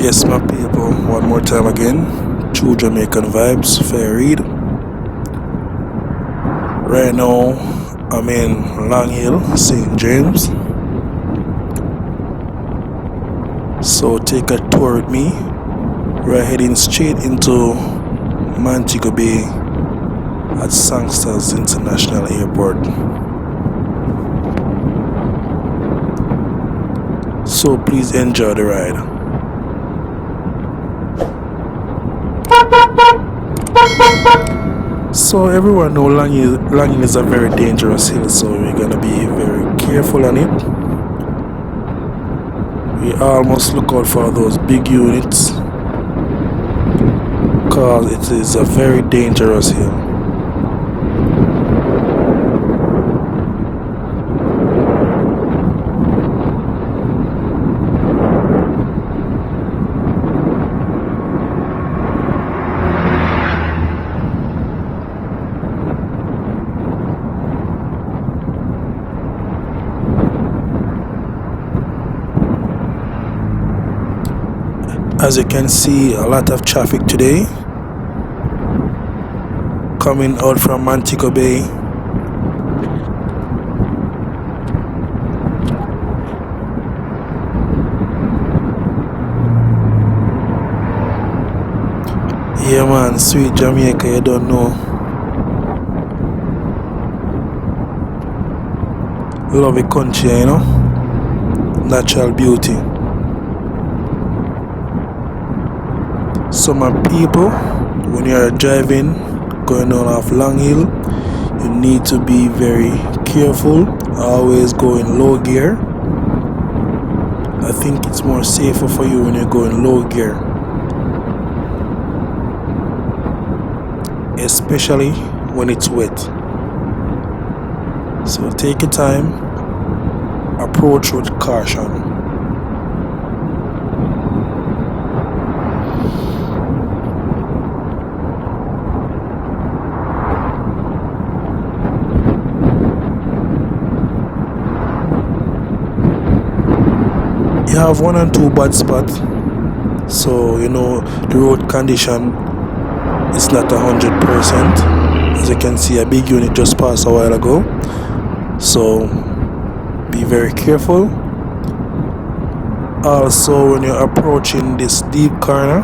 Yes, my people, one more time again. True Jamaican Vibes, Fire Reid. Right now, I'm in Long Hill, Saint James. So take a tour with me. We're heading straight into Montego Bay at Sangster's International Airport. So please enjoy the ride. So everyone knows Long Hill is a very dangerous hill, so we're gonna be very careful on it. We almost look out for those big units because it is a very dangerous hill. As you can see, a lot of traffic today coming out from Montego Bay. Yeah man, sweet Jamaica, you don't know. Love the country, you know. Natural beauty. So my people, when you are driving, going on off Long Hill, you need to be very careful. Always go in low gear. I think it's more safer for you when you go in low gear. Especially when it's wet. So take your time, approach with caution. You have one and two bad spots, so you know the road condition is not 100%. As you can see, a big unit just passed a while ago, so be very careful. Also, when you're approaching this deep corner,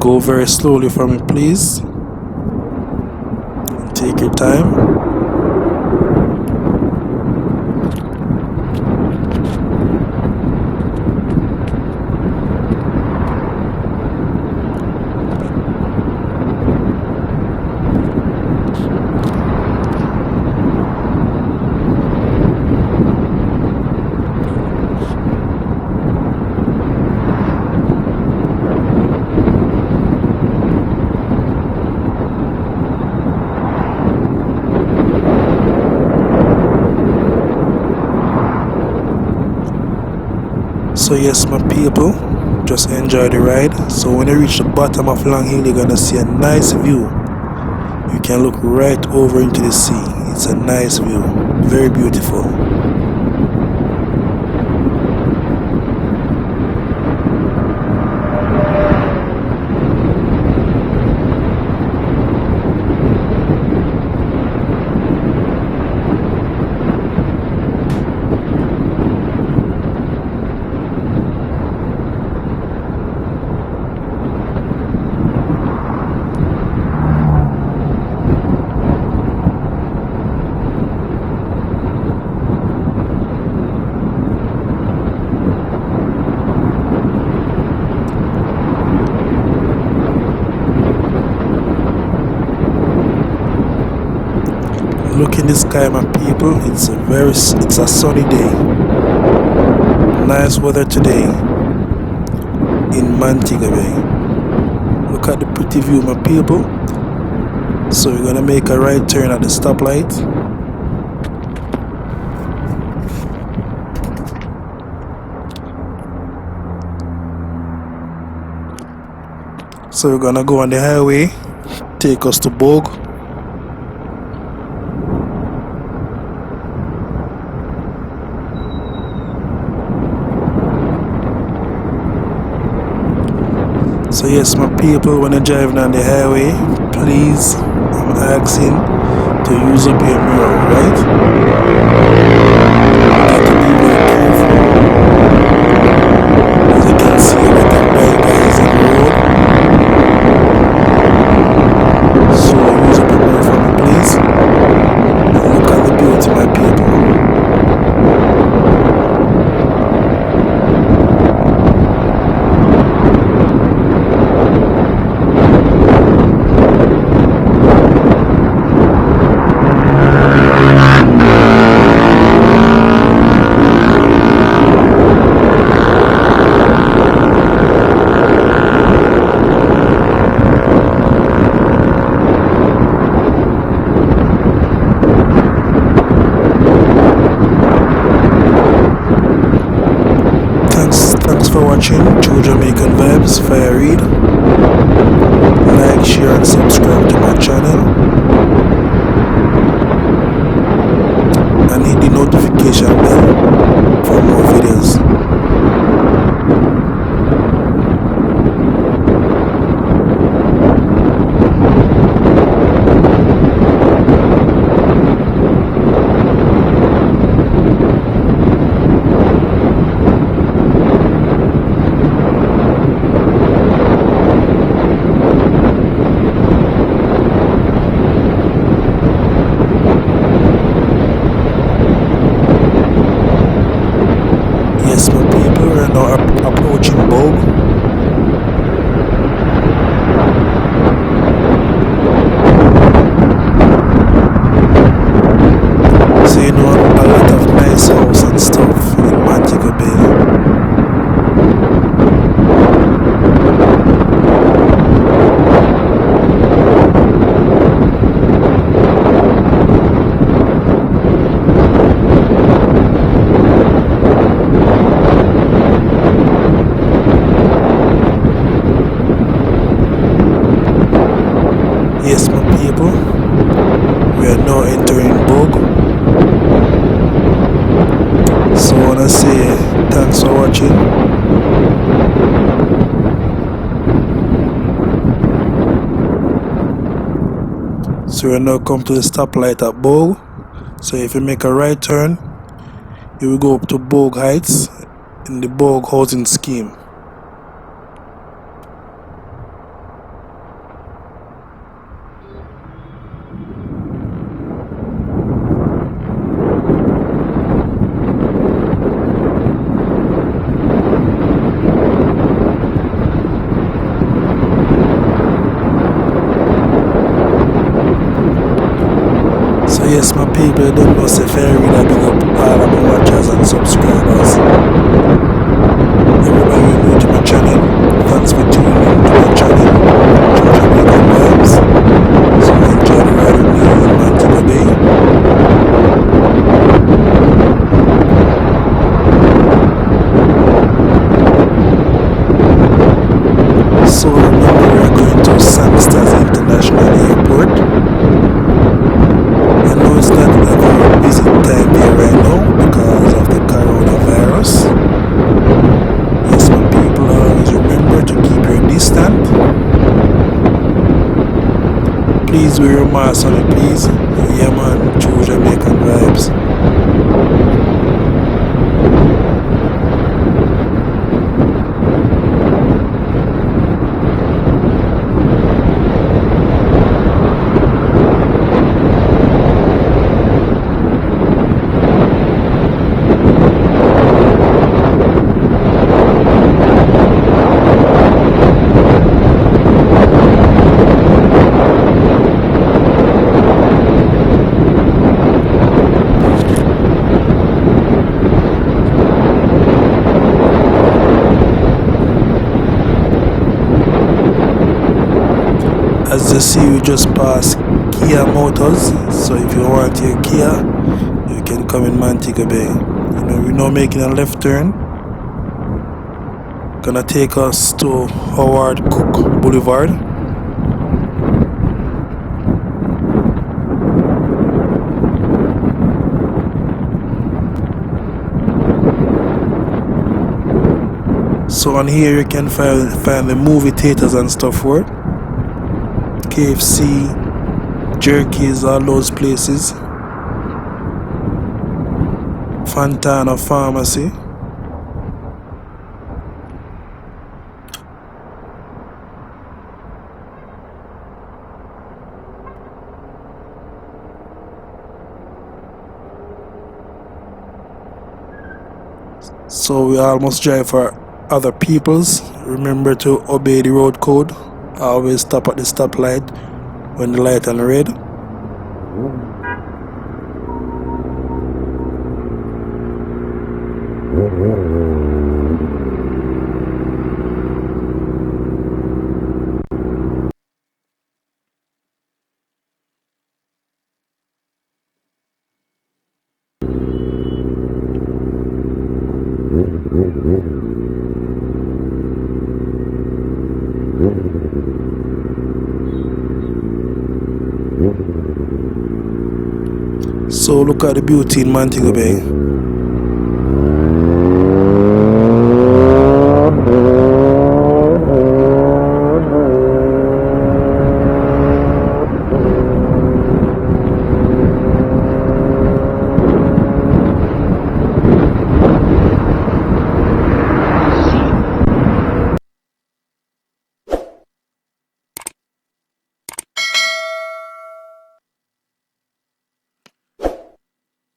go very slowly for me please, and take your time. So yes my people, just enjoy the ride. So when you reach the bottom of Long Hill, you're gonna see a nice view. You can look right over into the sea. It's a nice view, very beautiful. Look in the sky my people, it's a sunny day. Nice weather today in Montego Bay. Look at the pretty view my people. So we're gonna make a right turn at the stoplight. So we're gonna go on the highway, take us to Bogue. So yes, my people, when you're driving on the highway, please, I'm asking to use up your mirror, right? You got to be very careful. As you can see, a lot of bad guys in the road. So use up your mirror for me, please. And look at the beauty, my people. Thanks for watching True Jamaican Vibes, Fire Reid. Like, share and subscribe to my channel. And hit the notification bell for more videos. Yes, my people, we are now approaching Bogue. So you know, a lot of nice house and stuff in Montego Bay. Yes, my people, we are now entering Bogue. So I want to say thanks for watching. So we are now come to the stoplight at Bogue. So if you make a right turn, you will go up to Bogue Heights in the Bogue housing scheme. So yes, my people, you don't know say Fire Reid, I big up all of my watchers and subscribers. Everybody who new to my channel, thanks for tuning in to my channel, True Jamaican Vibes. So enjoy the ride with me in Montego Bay. So remember, we are going to Saint James International Airport. I know it's not a very busy time here right now because of the coronavirus. Yes, my people, always remember to keep your distance. Please wear your mask on it, please. Yeah man, True Jamaican Vibes. As you see, we just passed Kia Motors. So if you want your Kia, you can come in Montego Bay. You know, we're now making a left turn. Gonna take us to Cooke Boulevard. So on here you can find the movie theaters and stuff for it. KFC, Jerky's, all those places. Fontana Pharmacy. So we almost drive for other people's. Remember to obey the road code. Always stop at the stoplight when the light on red. So look at the beauty in Montego Bay.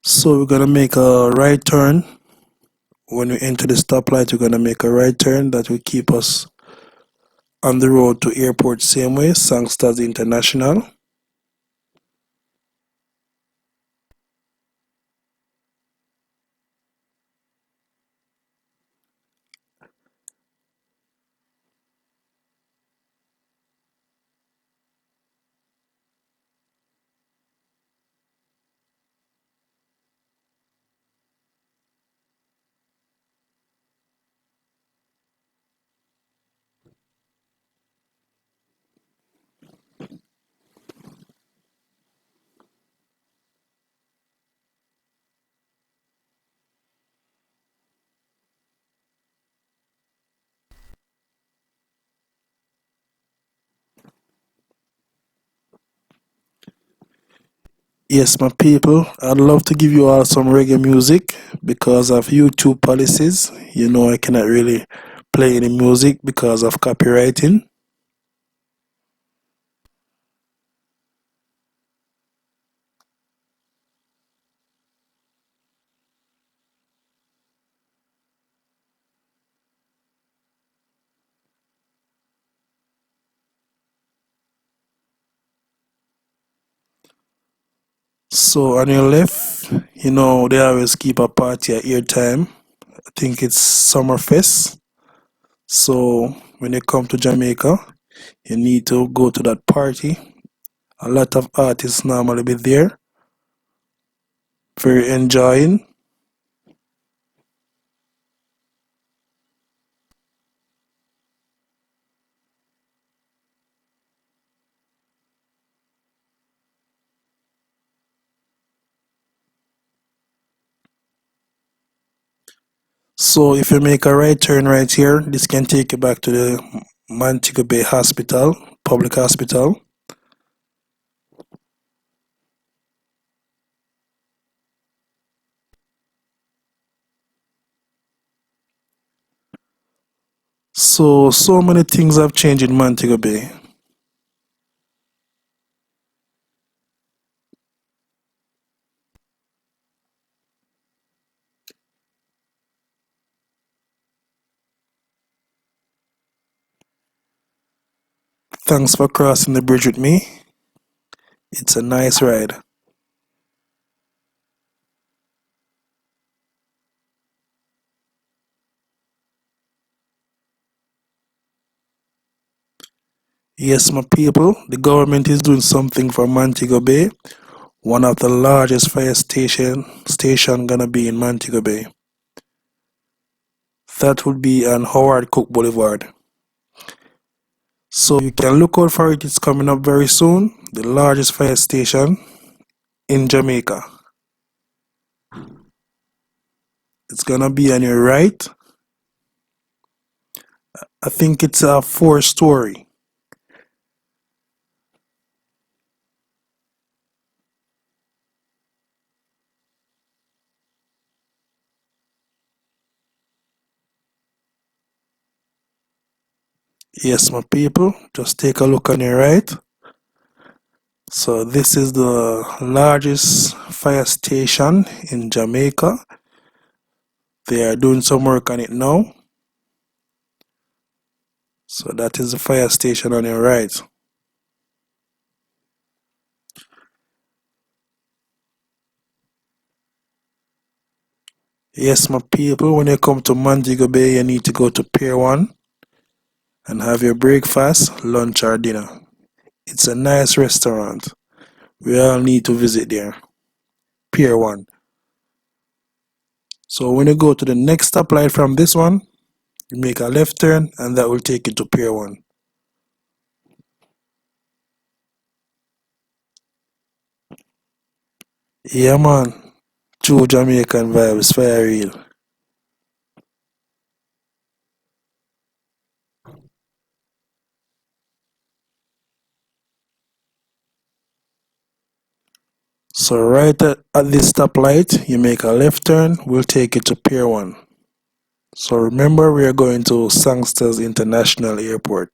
So we're gonna make a right turn. When we enter the stoplight, we're gonna make a right turn that will keep us on the road to airport same way, Sangsters International. Yes, my people, I'd love to give you all some reggae music because of YouTube policies. You know, I cannot really play any music because of copywriting. So on your left, you know, they always keep a party at airtime. I think it's Summerfest. So when you come to Jamaica, you need to go to that party. A lot of artists normally be there, very enjoying. So if you make a right turn right here, this can take you back to the Montego Bay Hospital, public hospital. So many things have changed in Montego Bay. Thanks for crossing the bridge with me. It's a nice ride. Yes, my people, the government is doing something for Montego Bay. One of the largest fire station gonna be in Montego Bay. That would be on Howard Cooke Boulevard. So you can look out for it. It's coming up very soon. The largest fire station in Jamaica. It's gonna be on your right. I think it's a 4-story. Yes, my people, just take a look on your right. So this is the largest fire station in Jamaica. They are doing some work on it now. So that is the fire station on your right. Yes, my people, when you come to Montego Bay, you need to go to Pier 1 and have your breakfast, lunch, or dinner. It's a nice restaurant. We all need to visit there. Pier 1. So when you go to the next stoplight from this one, you make a left turn and that will take you to Pier 1. Yeah, man. True Jamaican Vibes, Fire Reid. So right at this stoplight, you make a left turn, will take you to Pier 1. So remember, we are going to Sangsters International Airport.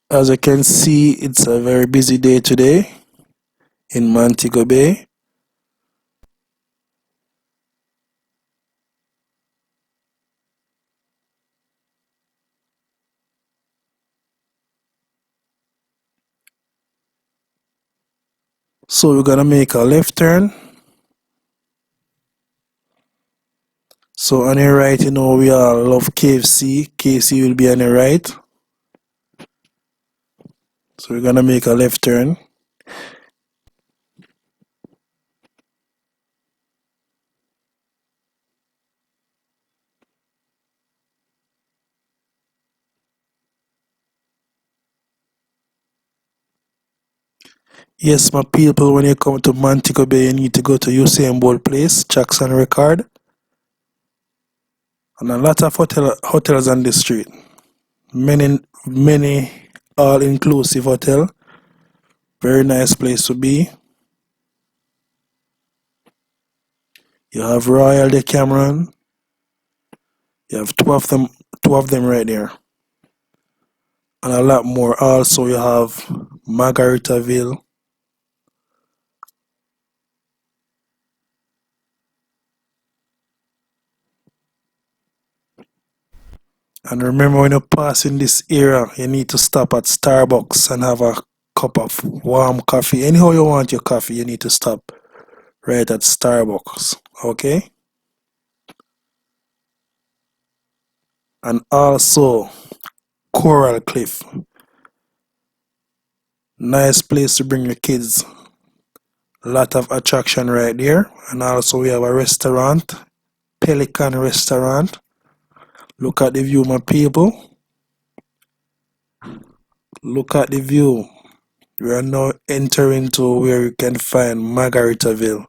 As you can see, it's a very busy day today in Montego Bay. So we're gonna make a left turn. So on your right, we all love KFC. KFC will be on your right. So we're gonna make a left turn. Yes, my people, when you come to Montego Bay, you need to go to Usain Bolt Place, Jackson Record, and a lot of hotels on the street. Many all-inclusive hotel. Very nice place to be. You have Royal de Cameron. You have two of them right there, and a lot more. Also, you have Margaritaville. And remember, when you pass in this area, you need to stop at Starbucks and have a cup of warm coffee. Anyhow you want your coffee, you need to stop right at Starbucks. Okay? And also, Coral Cliff. Nice place to bring your kids. A lot of attraction right there. And also, we have a restaurant, Pelican Restaurant. Look at the view, my people. Look at the view. We are now entering to where you can find Margaritaville.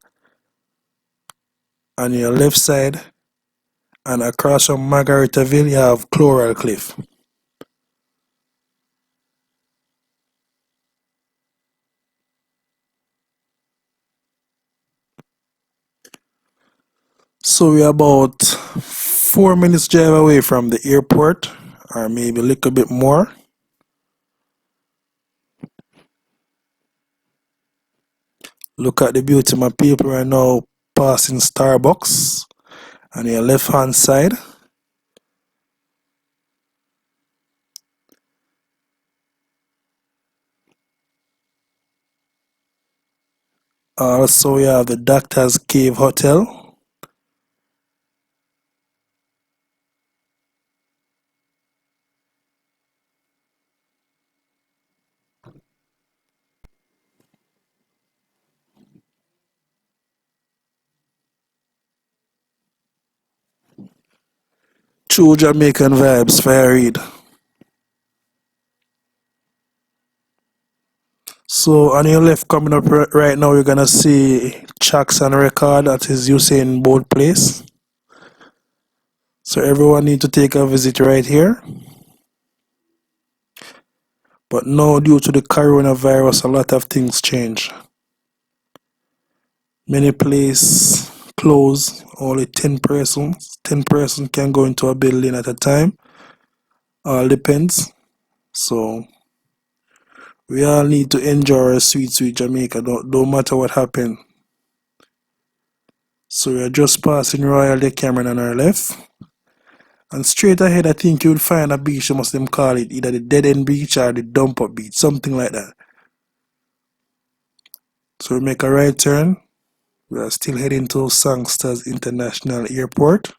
On your left side, and across from Margaritaville, you have Coral Cliff. So we're about 4 minutes drive away from the airport, or maybe a little bit more. Look at the beauty, my people. Right now passing Starbucks on your left hand side. Also, we have the Doctor's Cave Hotel. True Jamaican Vibes, Fire Reid. So on your left coming up right now, you're gonna see Jackson Record at his Usain Bolt place. So everyone need to take a visit right here. But now due to the coronavirus, a lot of things change. Many places close, only 10 persons. 10 persons can go into a building at a time. All depends. So we all need to enjoy our sweet, sweet Jamaica. Don't matter what happens. So we are just passing Royal Cameron on our left. And straight ahead, I think you'll find a beach, you must them call it either the Dead End Beach or the Dump Up Beach, something like that. So we make a right turn. We are still heading to Sangsters International Airport.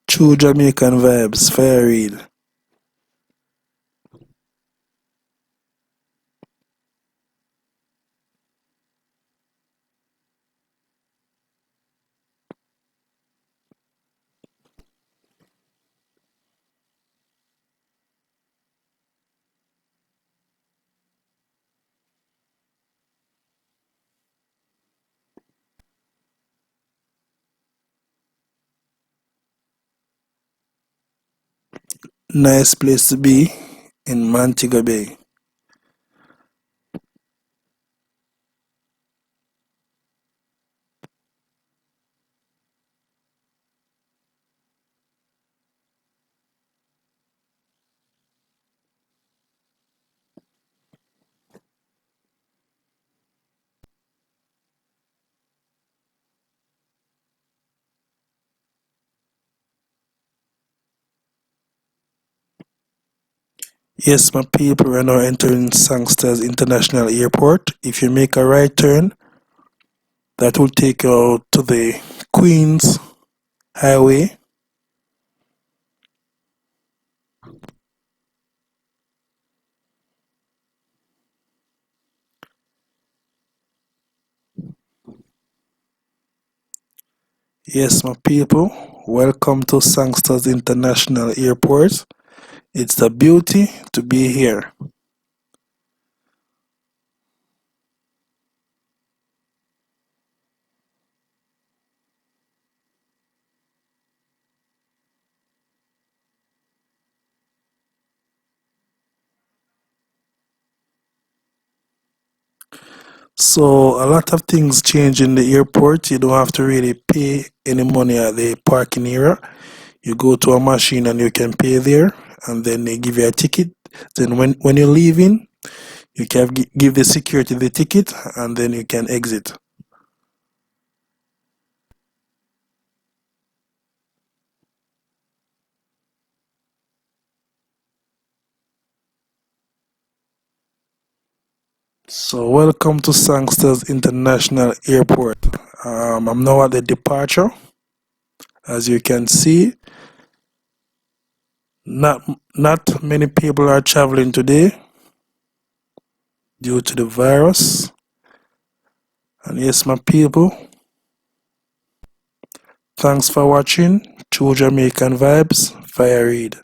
True Jamaican Vibes, Fire Reid. Nice place to be in Montego Bay. Yes, my people, we are now entering Sangsters International Airport. If you make a right turn, that will take you out to the Queens Highway. Yes, my people, welcome to Sangsters International Airport. It's a beauty to be here. So a lot of things change in the airport. You don't have to really pay any money at the parking area. You go to a machine and you can pay there, and then they give you a ticket. Then when you're leaving, you can give the security the ticket, and then you can exit. So welcome to Sangsters International Airport. I'm now at the departure. As you can see, not not many people are traveling today due to the virus. And yes, my people, thanks for watching. True Jamaican Vibes, Fire Reid.